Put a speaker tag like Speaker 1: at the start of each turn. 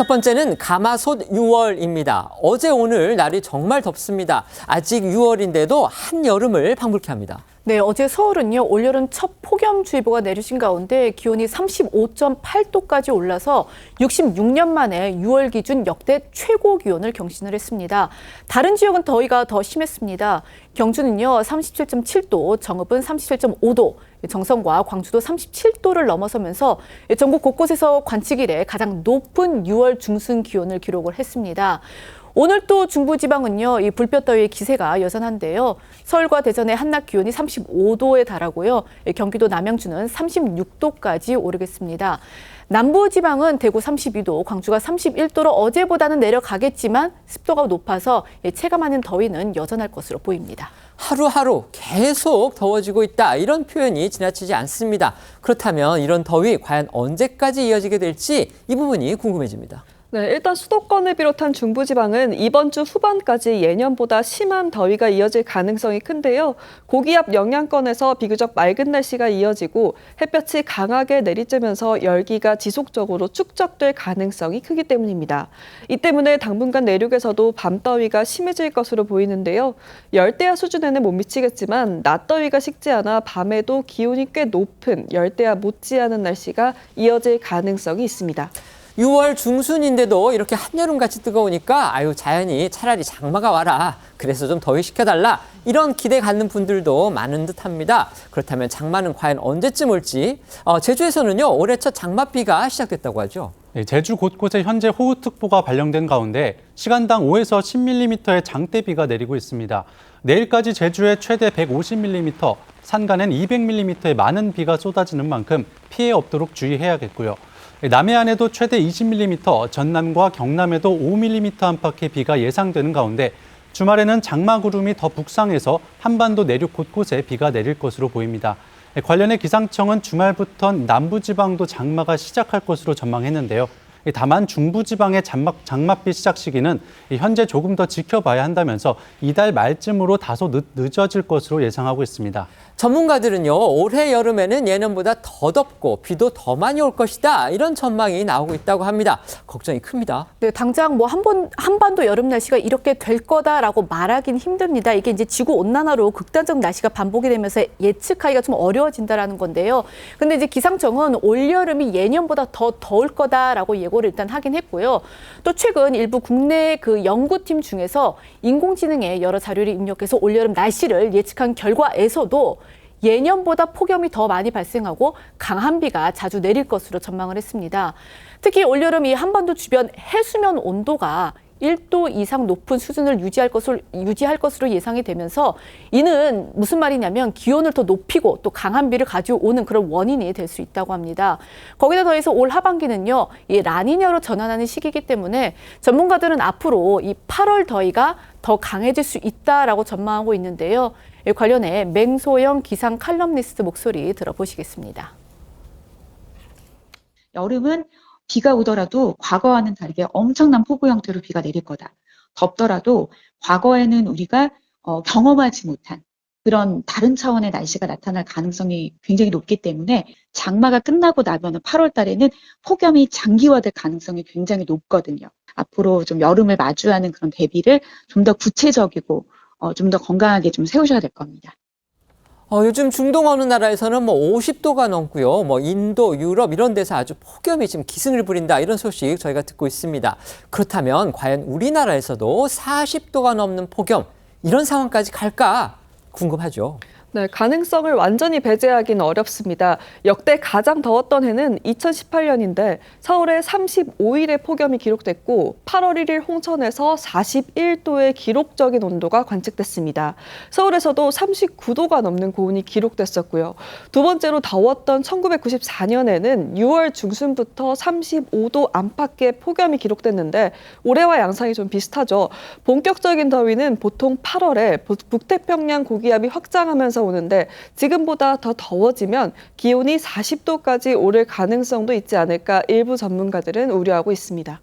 Speaker 1: 첫 번째는 가마솥 6월입니다. 어제 오늘 날이 정말 덥습니다. 아직 6월인데도 한여름을 방불케 합니다.
Speaker 2: 네, 어제 서울은요, 올여름 첫 폭염주의보가 내리신 가운데 기온이 35.8도까지 올라서 66년 만에 6월 기준 역대 최고 기온을 경신을 했습니다. 다른 지역은 더위가 더 심했습니다. 경주는요, 37.7도, 정읍은 37.5도, 정선과 광주도 37도를 넘어서면서 전국 곳곳에서 관측 이래 가장 높은 6월 중순 기온을 기록을 했습니다. 오늘 또 중부지방은요, 이 불볕더위의 기세가 여전한데요. 서울과 대전의 한낮 기온이 35도에 달하고요. 경기도 남양주는 36도까지 오르겠습니다. 남부지방은 대구 32도, 광주가 31도로 어제보다는 내려가겠지만 습도가 높아서 체감하는 더위는 여전할 것으로 보입니다.
Speaker 1: 하루하루 계속 더워지고 있다, 이런 표현이 지나치지 않습니다. 그렇다면 이런 더위 과연 언제까지 이어지게 될지 이 부분이 궁금해집니다.
Speaker 3: 네, 일단 수도권을 비롯한 중부지방은 이번 주 후반까지 예년보다 심한 더위가 이어질 가능성이 큰데요. 고기압 영향권에서 비교적 맑은 날씨가 이어지고 햇볕이 강하게 내리쬐면서 열기가 지속적으로 축적될 가능성이 크기 때문입니다. 이 때문에 당분간 내륙에서도 밤더위가 심해질 것으로 보이는데요. 열대야 수준에는 못 미치겠지만 낮더위가 식지 않아 밤에도 기온이 꽤 높은 열대야 못지않은 날씨가 이어질 가능성이 있습니다.
Speaker 1: 6월 중순인데도 이렇게 한여름같이 뜨거우니까 자연이 차라리 장마가 와라, 그래서 좀 더위 식혀달라, 이런 기대 갖는 분들도 많은 듯합니다. 그렇다면 장마는 과연 언제쯤 올지, 제주에서는요, 올해 첫 장맛비가 시작됐다고 하죠.
Speaker 4: 네, 제주 곳곳에 현재 호우특보가 발령된 가운데 시간당 5에서 10mm의 장대비가 내리고 있습니다. 내일까지 제주에 최대 150mm, 산간엔 200mm의 많은 비가 쏟아지는 만큼 피해 없도록 주의해야겠고요. 남해안에도 최대 20mm, 전남과 경남에도 5mm 안팎의 비가 예상되는 가운데 주말에는 장마구름이 더 북상해서 한반도 내륙 곳곳에 비가 내릴 것으로 보입니다. 관련해 기상청은 주말부터 남부지방도 장마가 시작할 것으로 전망했는데요. 다만 중부지방의 장맛비 시작 시기는 현재 조금 더 지켜봐야 한다면서 이달 말쯤으로 다소 늦어질 것으로 예상하고 있습니다.
Speaker 1: 전문가들은요, 올해 여름에는 예년보다 더 덥고 비도 더 많이 올 것이다, 이런 전망이 나오고 있다고 합니다. 걱정이 큽니다.
Speaker 2: 네, 당장 한반도 여름 날씨가 이렇게 될 거다라고 말하긴 힘듭니다. 이게 이제 지구 온난화로 극단적 날씨가 반복이 되면서 예측하기가 좀 어려워진다라는 건데요. 근데 이제 기상청은 올 여름이 예년보다 더 더울 거다라고 예고를 일단 하긴 했고요. 또 최근 일부 국내 그 연구팀 중에서 인공지능의 여러 자료를 입력해서 올 여름 날씨를 예측한 결과에서도 예년보다 폭염이 더 많이 발생하고 강한 비가 자주 내릴 것으로 전망을 했습니다. 특히 올여름 이 한반도 주변 해수면 온도가 1도 이상 높은 수준을 유지할 것으로 예상이 되면서 이는 무슨 말이냐면 기온을 더 높이고 또 강한 비를 가져오는 그런 원인이 될 수 있다고 합니다. 거기다 더해서 올 하반기는요, 이 라니냐로 전환하는 시기이기 때문에 전문가들은 앞으로 이 8월 더위가 더 강해질 수 있다라고 전망하고 있는데요. 관련해 맹소영 기상 칼럼니스트 목소리 들어보시겠습니다.
Speaker 5: 여름은 비가 오더라도 과거와는 다르게 엄청난 폭우 형태로 비가 내릴 거다. 덥더라도 과거에는 우리가 경험하지 못한 그런 다른 차원의 날씨가 나타날 가능성이 굉장히 높기 때문에 장마가 끝나고 나면 8월 달에는 폭염이 장기화될 가능성이 굉장히 높거든요. 앞으로 좀 여름을 마주하는 그런 대비를 좀 더 구체적이고 좀 더 건강하게 좀 세우셔야 될 겁니다.
Speaker 1: 요즘 중동 어느 나라에서는 50도가 넘고요. 인도, 유럽 이런 데서 아주 폭염이 지금 기승을 부린다, 이런 소식 저희가 듣고 있습니다. 그렇다면 과연 우리나라에서도 40도가 넘는 폭염, 이런 상황까지 갈까 궁금하죠.
Speaker 3: 네, 가능성을 완전히 배제하기는 어렵습니다. 역대 가장 더웠던 해는 2018년인데 서울에 35일의 폭염이 기록됐고 8월 1일 홍천에서 41도의 기록적인 온도가 관측됐습니다. 서울에서도 39도가 넘는 고온이 기록됐었고요. 두 번째로 더웠던 1994년에는 6월 중순부터 35도 안팎의 폭염이 기록됐는데 올해와 양상이 좀 비슷하죠. 본격적인 더위는 보통 8월에 북태평양 고기압이 확장하면서 오는데 지금보다 더 더워지면 기온이 40도까지 오를 가능성도 있지 않을까 일부 전문가들은 우려하고 있습니다.